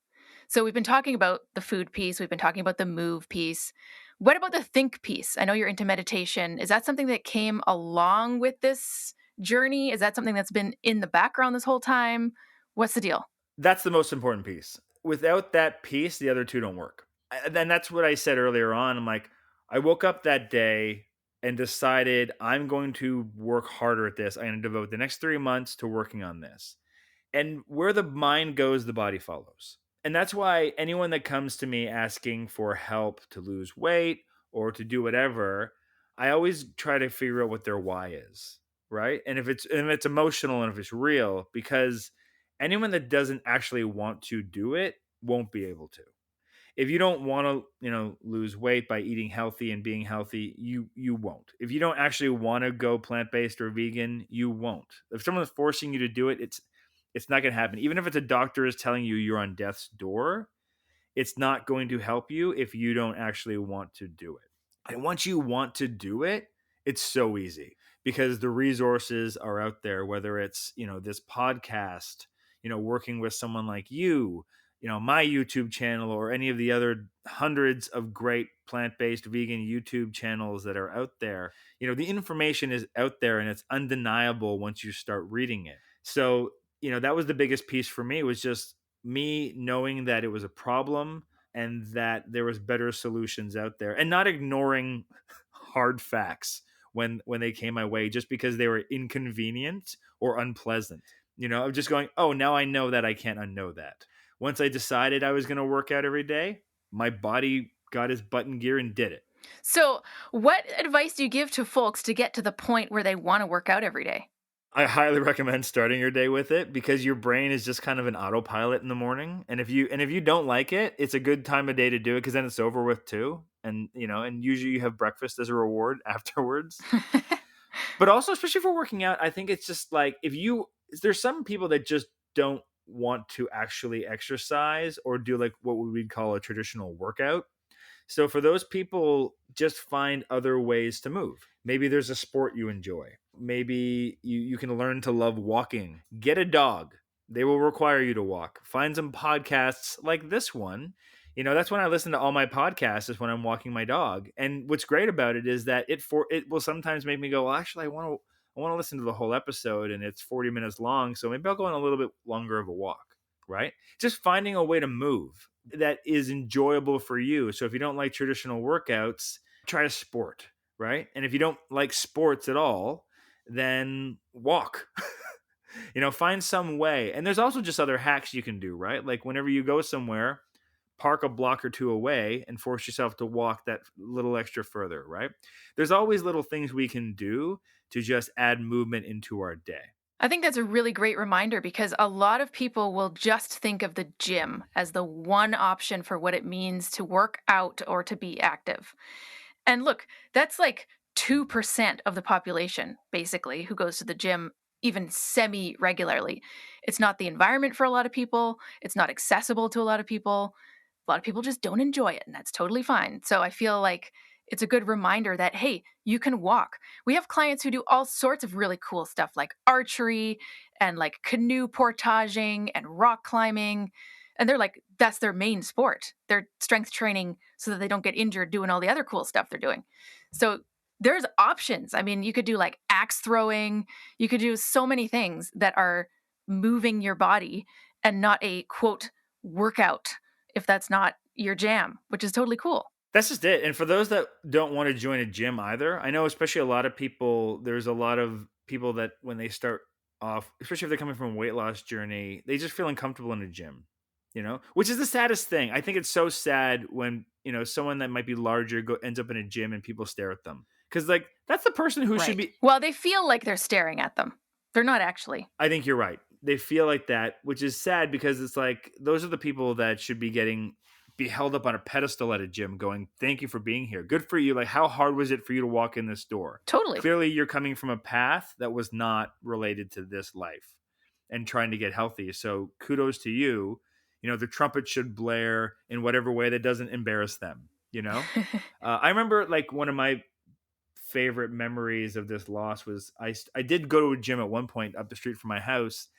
Speaker 1: So we've been talking about the food piece, we've been talking about the move piece. What about the think piece? I know you're into meditation. Is that something that came along with this journey? Is that something that's been in the background this whole time? What's the deal?
Speaker 3: That's the most important piece. Without that piece, the other two don't work. And that's what I said earlier on. I'm like, I woke up that day and decided I'm going to work harder at this. I'm going to devote the next 3 months to working on this. And where the mind goes, the body follows. And that's why anyone that comes to me asking for help to lose weight or to do whatever, I always try to figure out what their why is, right? And if it's emotional and if it's real, because anyone that doesn't actually want to do it won't be able to. If you don't want to, lose weight by eating healthy and being healthy, you won't. If you don't actually want to go plant-based or vegan, you won't. If someone's forcing you to do it, it's not going to happen. Even if it's a doctor is telling you you're on death's door, it's not going to help you if you don't actually want to do it. And once you want to do it, it's so easy because the resources are out there, whether it's, this podcast, working with someone like you, my YouTube channel, or any of the other hundreds of great plant-based vegan YouTube channels that are out there. The information is out there and it's undeniable once you start reading it. So, that was the biggest piece for me, was just me knowing that it was a problem and that there was better solutions out there, and not ignoring hard facts when they came my way just because they were inconvenient or unpleasant. I'm just going, oh, now I know that I can't unknow that. Once I decided I was going to work out every day, my body got its butt in gear and did it.
Speaker 1: So, what advice do you give to folks to get to the point where they want to work out every day?
Speaker 3: I highly recommend starting your day with it, because your brain is just kind of an autopilot in the morning. And if you don't like it, it's a good time of day to do it, because then it's over with too. And and usually you have breakfast as a reward afterwards. But also, especially for working out, I think it's just like, there's some people that just don't want to actually exercise or do like what we would call a traditional workout. So for those people, just find other ways to move. Maybe there's a sport you enjoy. Maybe you can learn to love walking. Get a dog. They will require you to walk. Find some podcasts like this one. That's when I listen to all my podcasts, is when I'm walking my dog. And what's great about it is that it will sometimes make me go, well, actually, I want to listen to the whole episode, and it's 40 minutes long. So maybe I'll go on a little bit longer of a walk, right? Just finding a way to move that is enjoyable for you. So if you don't like traditional workouts, try a sport, right? And if you don't like sports at all, then walk. Find some way. And there's also just other hacks you can do, right? Like whenever you go somewhere, park a block or two away and force yourself to walk that little extra further, right? There's always little things we can do to just add movement into our day.
Speaker 1: I think that's a really great reminder, because a lot of people will just think of the gym as the one option for what it means to work out or to be active. And look, that's like 2% of the population, basically, who goes to the gym even semi-regularly. It's not the environment for a lot of people. It's not accessible to a lot of people. A lot of people just don't enjoy it, and that's totally fine. So I feel like it's a good reminder that, hey, you can walk. We have clients who do all sorts of really cool stuff like archery and like canoe portaging and rock climbing. And they're like, that's their main sport. They're strength training so that they don't get injured doing all the other cool stuff they're doing. So there's options. I mean, you could do like axe throwing. You could do so many things that are moving your body and not a quote workout if that's not your jam, which is totally cool.
Speaker 3: That's just it. And for those that don't want to join a gym either, I know especially a lot of people, there's a lot of people that when they start off, especially if they're coming from a weight loss journey, they just feel uncomfortable in a gym, which is the saddest thing. I think it's so sad when, someone that might be larger ends up in a gym and people stare at them. Because like, that's the person who should be.
Speaker 1: Well, they feel like they're staring at them. They're not actually.
Speaker 3: I think you're right. They feel like that, which is sad, because it's like, those are the people that should be held up on a pedestal at a gym going, thank you for being here. Good for you. Like, how hard was it for you to walk in this door?
Speaker 1: Totally.
Speaker 3: Clearly, you're coming from a path that was not related to this life and trying to get healthy. So kudos to you. The trumpet should blare in whatever way that doesn't embarrass them. I remember like one of my favorite memories of this loss was I did go to a gym at one point up the street from my house,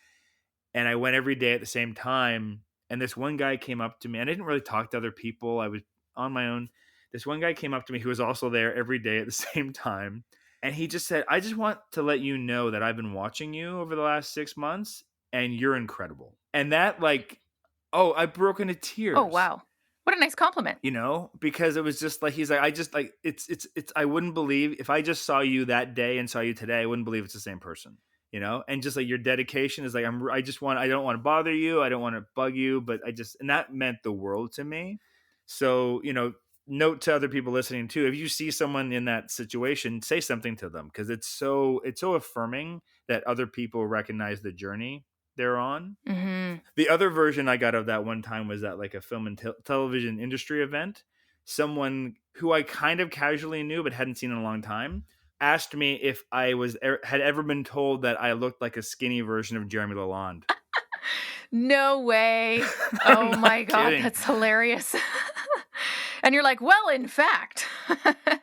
Speaker 3: and I went every day at the same time. And this one guy came up to me, and I didn't really talk to other people. I was on my own. This one guy came up to me who was also there every day at the same time. And he just said, I just want to let you know that I've been watching you over the last 6 months, and you're incredible. And that like, I broke into tears.
Speaker 1: Oh, wow. What a nice compliment.
Speaker 3: Because it was just like, he's like, I just like, it's, I wouldn't believe if I just saw you that day and saw you today, I wouldn't believe it's the same person. And just like your dedication is like, I don't want to bother you. I don't want to bug you, but and that meant the world to me. So, note to other people listening too, if you see someone in that situation, say something to them, because it's so affirming that other people recognize the journey they're on.
Speaker 1: Mm-hmm.
Speaker 3: The other version I got of that one time was at like a film and television industry event. Someone who I kind of casually knew but hadn't seen in a long time asked me if I had ever been told that I looked like a skinny version of Jeremy LaLonde.
Speaker 1: No way.
Speaker 3: I'm
Speaker 1: Oh my
Speaker 3: not
Speaker 1: God,
Speaker 3: kidding.
Speaker 1: that's hilarious. And you're like, well, in fact.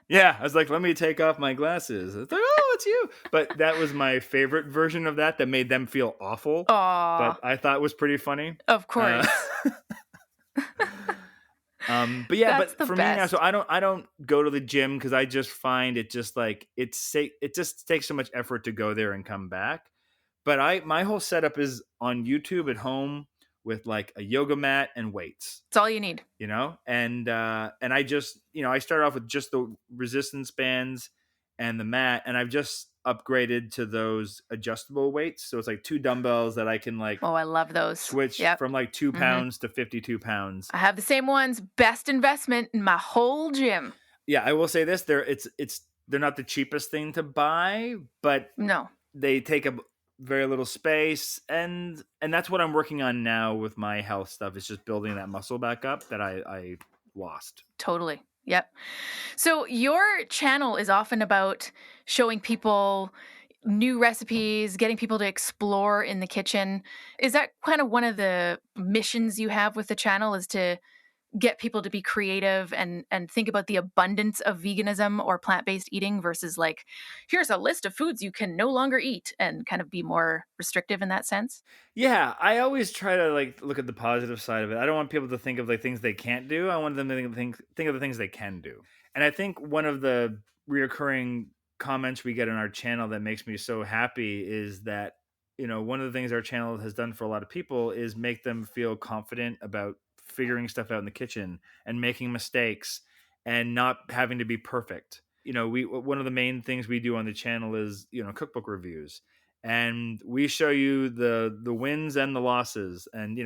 Speaker 3: Yeah, I was like, let me take off my glasses. It's like, oh, it's you. But that was my favorite version of that made them feel awful. But
Speaker 1: Aw,
Speaker 3: I thought it was pretty funny.
Speaker 1: of
Speaker 3: Uh,
Speaker 1: course.
Speaker 3: but yeah,
Speaker 1: That's
Speaker 3: but
Speaker 1: the
Speaker 3: for me now, so
Speaker 1: best.
Speaker 3: I don't go to the gym because I just find it just like it just takes so much effort to go there and come back. But my whole setup is on YouTube at home with like a yoga mat and weights,
Speaker 1: It's all you need.
Speaker 3: and I just, I started off with just the resistance bands and the mat, and I've just upgraded to those adjustable weights. So it's like two dumbbells that I can like
Speaker 1: Oh, I love those.
Speaker 3: switch
Speaker 1: Yep.
Speaker 3: from like 2
Speaker 1: Hmm.
Speaker 3: pounds to 52 pounds.
Speaker 1: I have the same ones. Best investment in my whole gym.
Speaker 3: Yeah, I will say this, they're not the cheapest thing to buy, but
Speaker 1: No,
Speaker 3: they take up very little space, and that's what I'm working on now with my health stuff. It's just building that muscle back up that I lost.
Speaker 1: totally. Yep. So your channel is often about showing people new recipes, getting people to explore in the kitchen. Is that kind of one of the missions you have with the channel, is to get people to be creative and think about the abundance of veganism or plant-based eating versus like, here's a list of foods you can no longer eat, and kind of be more restrictive in that sense?
Speaker 3: Yeah, I always try to like look at the positive side of it. I don't want people to think of like things they can't do. I want them to think of the things they can do. And I think one of the reoccurring comments we get on our channel that makes me so happy is that, one of the things our channel has done for a lot of people is make them feel confident about figuring stuff out in the kitchen and making mistakes and not having to be perfect. We one of the main things we do on the channel is, cookbook reviews, and we show you the wins and the losses, and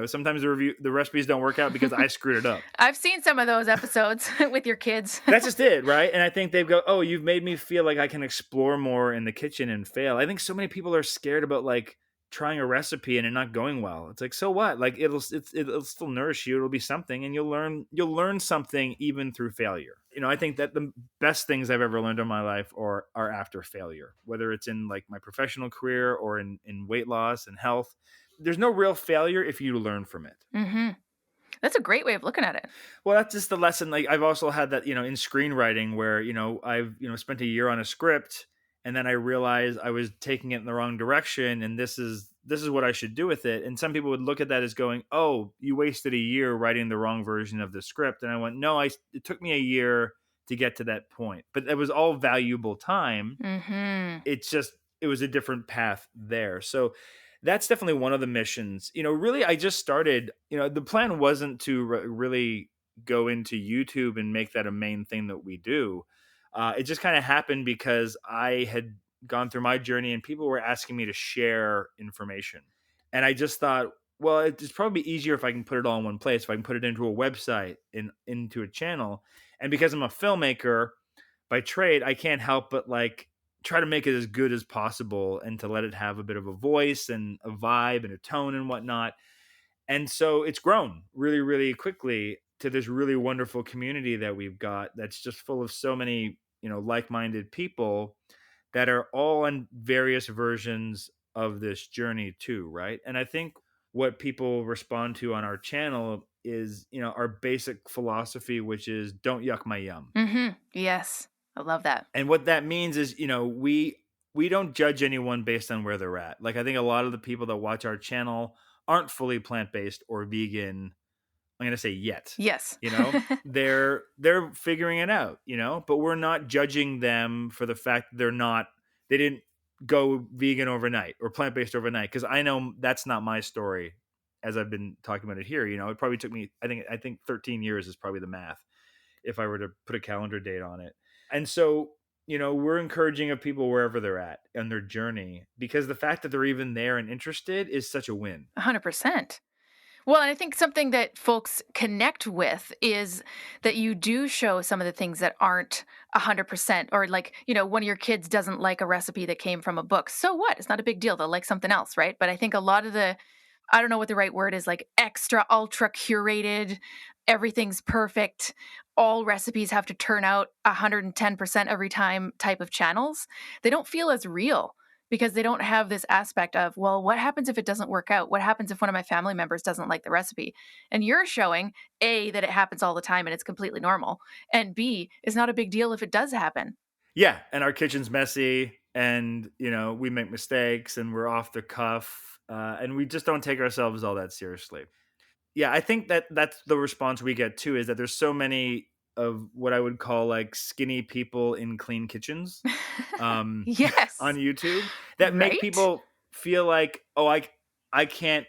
Speaker 3: sometimes the recipes don't work out because I screwed it up.
Speaker 1: I've seen some of those episodes with your kids.
Speaker 3: That's just it, right? And I think they've go, oh, you've made me feel like I can explore more in the kitchen and fail. I think so many people are scared about like trying a recipe and it not going well. It's like, so what? Like it'll still nourish you. It'll be something, and you'll learn something even through failure. I think that the best things I've ever learned in my life are after failure, whether it's in like my professional career or in weight loss and health. There's no real failure if you learn from it.
Speaker 1: Hmm. That's a great way of looking at it.
Speaker 3: Well, that's just the lesson. Like I've also had that, in screenwriting where, I've, spent a year on a script, and then I realized I was taking it in the wrong direction, and this is what I should do with it. And some people would look at that as going, "Oh, you wasted a year writing the wrong version of the script." And I went, "No, it took me a year to get to that point, but it was all valuable time.
Speaker 1: Hmm.
Speaker 3: It was a different path there." So that's definitely one of the missions. Really, I just started, the plan wasn't to really go into YouTube and make that a main thing that we do. It just kind of happened because I had gone through my journey and people were asking me to share information. And I just thought, well, it's probably easier if I can put it all in one place, if I can put it into a website, into a channel. And because I'm a filmmaker by trade, I can't help but like try to make it as good as possible and to let it have a bit of a voice and a vibe and a tone and whatnot. And so it's grown really, really quickly to this really wonderful community that we've got that's just full of so many, like-minded people that are all on various versions of this journey too, right? And I think what people respond to on our channel is, our basic philosophy, which is don't yuck my yum.
Speaker 1: Hmm. Yes. I love that.
Speaker 3: And what that means is, we don't judge anyone based on where they're at. Like I think a lot of the people that watch our channel aren't fully plant-based or vegan. I'm going to say yet.
Speaker 1: Yes.
Speaker 3: They're figuring it out, but we're not judging them for the fact that they didn't go vegan overnight or plant-based overnight, because I know that's not my story as I've been talking about it here. It probably took me, I think 13 years is probably the math if I were to put a calendar date on it. And so, we're encouraging of people wherever they're at on their journey, because the fact that they're even there and interested is such a win.
Speaker 1: 100%. Well, and I think something that folks connect with is that you do show some of the things that aren't 100%, or like, one of your kids doesn't like a recipe that came from a book. So what? It's not a big deal. They'll like something else, right? But I think a lot of I don't know what the right word is, like extra ultra curated, everything's perfect, all recipes have to turn out 110% every time type of channels. They don't feel as real because they don't have this aspect of, well, what happens if it doesn't work out? What happens if one of my family members doesn't like the recipe? And you're showing A, that it happens all the time and it's completely normal, and B, it's not a big deal if it does happen.
Speaker 3: Yeah, and our kitchen's messy, and we make mistakes, and we're off the cuff, and we just don't take ourselves all that seriously. Yeah, I think that that's the response we get too, is that there's so many of what I would call like skinny people in clean kitchens, um, on
Speaker 1: Yes,
Speaker 3: YouTube, that make
Speaker 1: right?
Speaker 3: people feel like, oh, I can't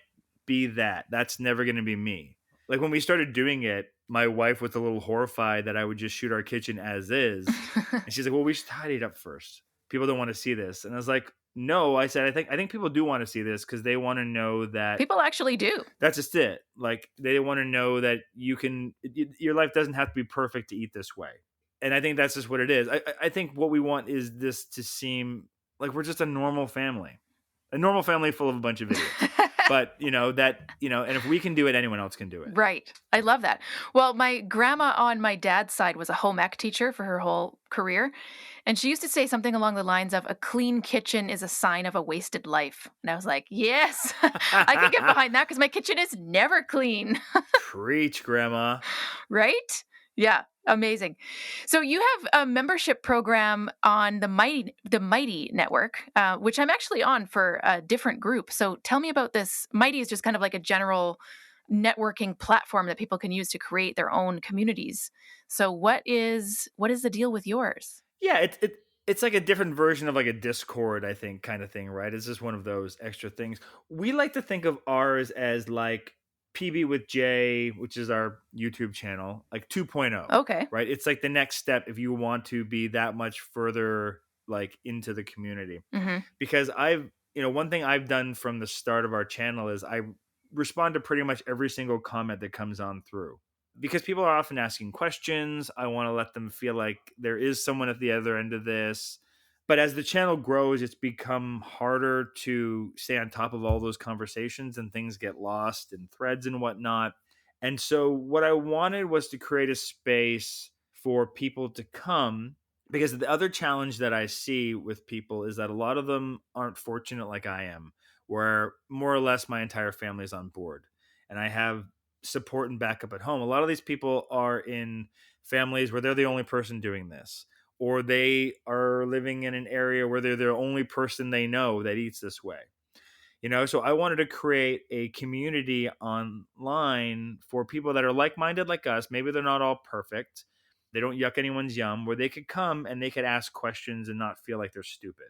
Speaker 3: be that. That's never going to be me. Like when we started doing it, my wife was a little horrified that I would just shoot our kitchen as is, and she's like, "Well, we should tidy it up first. People don't want to see this." And I was like, "No," I said, "I think people do want to see this because they want to know that
Speaker 1: People actually do.
Speaker 3: that's just it. Like they want to know that your life doesn't have to be perfect to eat this way." And I think that's just what it is. I think what we want is this to seem like we're just a normal family full of a bunch of idiots. But and if we can do it, anyone else can do it.
Speaker 1: Right. I love that. Well, my grandma on my dad's side was a home ec teacher for her whole career. And she used to say something along the lines of, a clean kitchen is a sign of a wasted life. And I was like, yes, I can get behind that because my kitchen is never clean.
Speaker 3: Preach, Grandma.
Speaker 1: Right? Yeah. Amazing. So you have a membership program on the Mighty network, which I'm actually on for a different group. So tell me about this. Mighty is just kind of like a general networking platform that people can use to create their own communities. So what is the deal with yours?
Speaker 3: Yeah, it's like a different version of like a Discord, I think, kind of thing, right? It's just one of those extra things. We like to think of ours as like PB with J, which is our YouTube channel, like 2.0,
Speaker 1: Okay.
Speaker 3: right? It's like the next step if you want to be that much further like into the community.
Speaker 1: Hmm.
Speaker 3: Because one thing I've done from the start of our channel is I respond to pretty much every single comment that comes on through, because people are often asking questions. I want to let them feel like there is someone at the other end of this. But as the channel grows, it's become harder to stay on top of all those conversations, and things get lost in threads and whatnot. And so, what I wanted was to create a space for people to come, because the other challenge that I see with people is that a lot of them aren't fortunate like I am, where more or less my entire family is on board and I have support and backup at home. A lot of these people are in families where they're the only person doing this, or they are living in an area where they're the only person they know that eats this way. So I wanted to create a community online for people that are like-minded like us. Maybe they're not all perfect. They don't yuck anyone's yum, where they could come and they could ask questions and not feel like they're stupid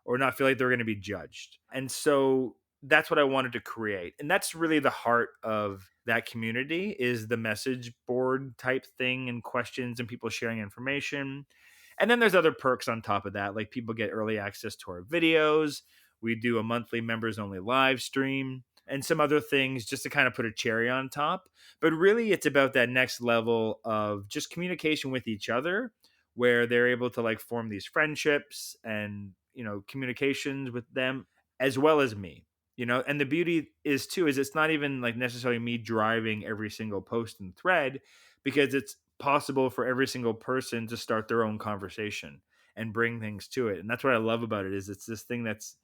Speaker 3: or not feel like they're going to be judged. And so that's what I wanted to create. And that's really the heart of that community, is the message board type thing and questions and people sharing information. And then there's other perks on top of that, like people get early access to our videos. We do a monthly members only live stream and some other things just to kind of put a cherry on top. But really, it's about that next level of just communication with each other, where they're able to like form these friendships and, communications with them as well as me. And the beauty is too, is it's not even like necessarily me driving every single post and thread, because it's possible for every single person to start their own conversation and bring things to it. And that's what I love about it, is it's this thing that's,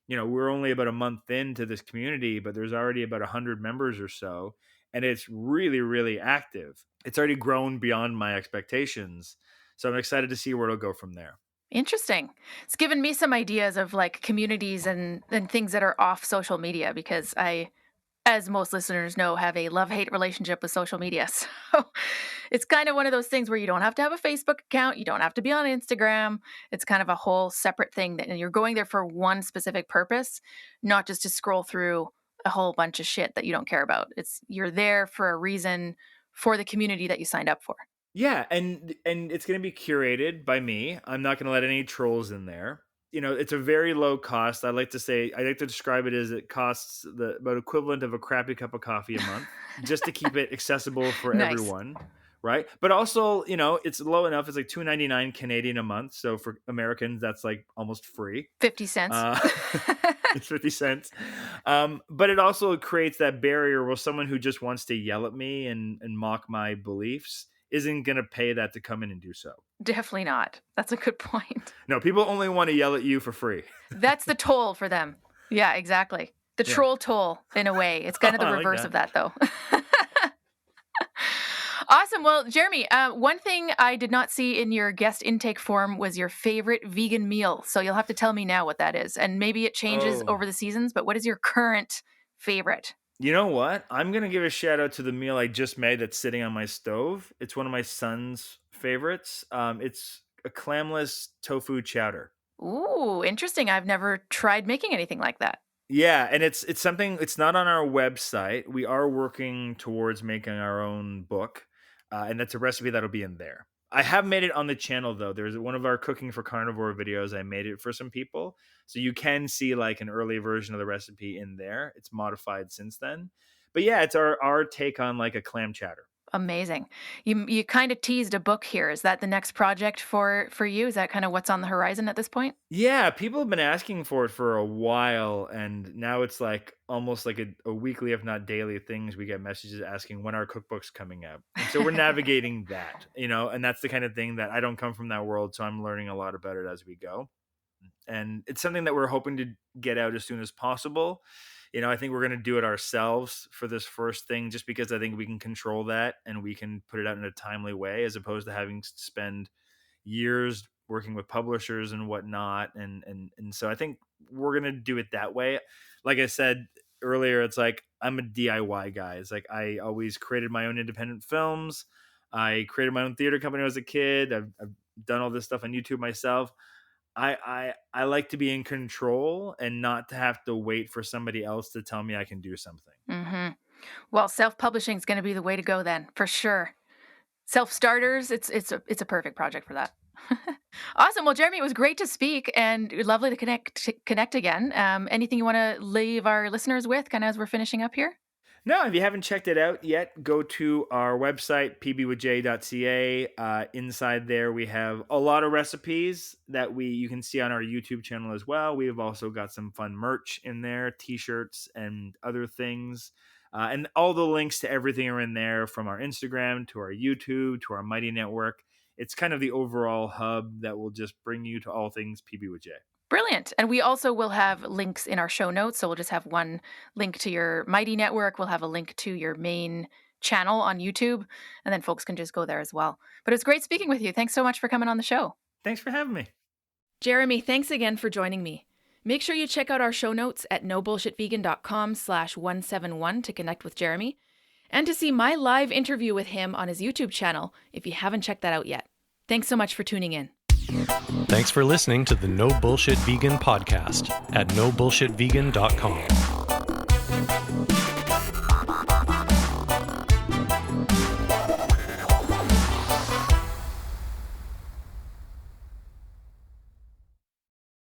Speaker 3: we're only about a month into this community, but there's already about 100 members or so, and it's really, really active. It's already grown beyond my expectations. So I'm excited to see where it'll go from there.
Speaker 1: Interesting. It's given me some ideas of like communities and things that are off social media, because I, as most listeners know, have a love-hate relationship with social media. So it's kind of one of those things where you don't have to have a Facebook account, you don't have to be on Instagram. It's kind of a whole separate thing and you're going there for one specific purpose, not just to scroll through a whole bunch of shit that you don't care about. You're there for a reason, for the community that you signed up for.
Speaker 3: Yeah, and it's going to be curated by me. I'm not going to let any trolls in there. it's a very low cost. I like to describe it as it costs the about equivalent of a crappy cup of coffee a month, just to keep it accessible for
Speaker 1: Nice.
Speaker 3: everyone, right? But also, it's low enough. It's like $2.99 Canadian a month. So for Americans, that's like almost free.
Speaker 1: 50 cents.
Speaker 3: Uh, it's 50 cents. But it also creates that barrier where someone who just wants to yell at me and mock my beliefs isn't going to pay that to come in and do so.
Speaker 1: Definitely not. That's a good point.
Speaker 3: No, people only want to yell at you for free.
Speaker 1: That's the toll for them. Yeah, exactly. The troll toll, in a way. It's kind of the reverse of that, though. Awesome. Well, Jeremy, one thing I did not see in your guest intake form was your favorite vegan meal. So you'll have to tell me now what that is. And maybe it changes over the seasons, but what is your current favorite?
Speaker 3: You know what? I'm going to give a shout out to the meal I just made that's sitting on my stove. It's one of my son's favorites. It's a clamless tofu chowder.
Speaker 1: Ooh, interesting. I've never tried making anything like that.
Speaker 3: Yeah, and it's something. It's not on our website. We are working towards making our own book, and that's a recipe that'll be in there. I have made it on the channel though. There's one of our cooking for carnivore videos. I made it for some people, so you can see like an early version of the recipe in there. It's modified since then, but yeah, it's our take on like a clam chowder.
Speaker 1: Amazing. You kind of teased a book here. Is that the next project for you? Is that kind of what's on the horizon at this point?
Speaker 3: Yeah, people have been asking for it for a while, and now it's like almost like a weekly, if not daily things. We get messages asking when our cookbook's coming out. And so we're navigating that, and that's the kind of thing that I don't come from that world, so I'm learning a lot about it as we go. And it's something that we're hoping to get out as soon as possible. I think we're going to do it ourselves for this first thing, just because I think we can control that and we can put it out in a timely way, as opposed to having to spend years working with publishers and whatnot. And so I think we're going to do it that way. Like I said earlier, it's like, I'm a DIY guy. It's like, I always created my own independent films. I created my own theater company when I was a kid. I've done all this stuff on YouTube myself. I like to be in control and not to have to wait for somebody else to tell me I can do something.
Speaker 1: Mm-hmm. Well, self-publishing is going to be the way to go then, for sure. Self-starters, it's a perfect project for that. Awesome. Well, Jeremy, it was great to speak and lovely to connect again. Anything you want to leave our listeners with, kind of as we're finishing up here?
Speaker 3: No, if you haven't checked it out yet, go to our website, pbwithj.ca. Inside there, we have a lot of recipes that you can see on our YouTube channel as well. We have also got some fun merch in there, t-shirts and other things. And all the links to everything are in there, from our Instagram to our YouTube to our Mighty Network. It's kind of the overall hub that will just bring you to all things PB with J.
Speaker 1: Brilliant. And we also will have links in our show notes. So we'll just have one link to your Mighty Network. We'll have a link to your main channel on YouTube, and then folks can just go there as well. But it's great speaking with you. Thanks so much for coming on the show.
Speaker 3: Thanks for having me.
Speaker 1: Jeremy, thanks again for joining me. Make sure you check out our show notes at nobullshitvegan.com/171 to connect with Jeremy, and to see my live interview with him on his YouTube channel if you haven't checked that out yet. Thanks so much for tuning in.
Speaker 2: Thanks for listening to the No Bullshit Vegan podcast at nobullshitvegan.com.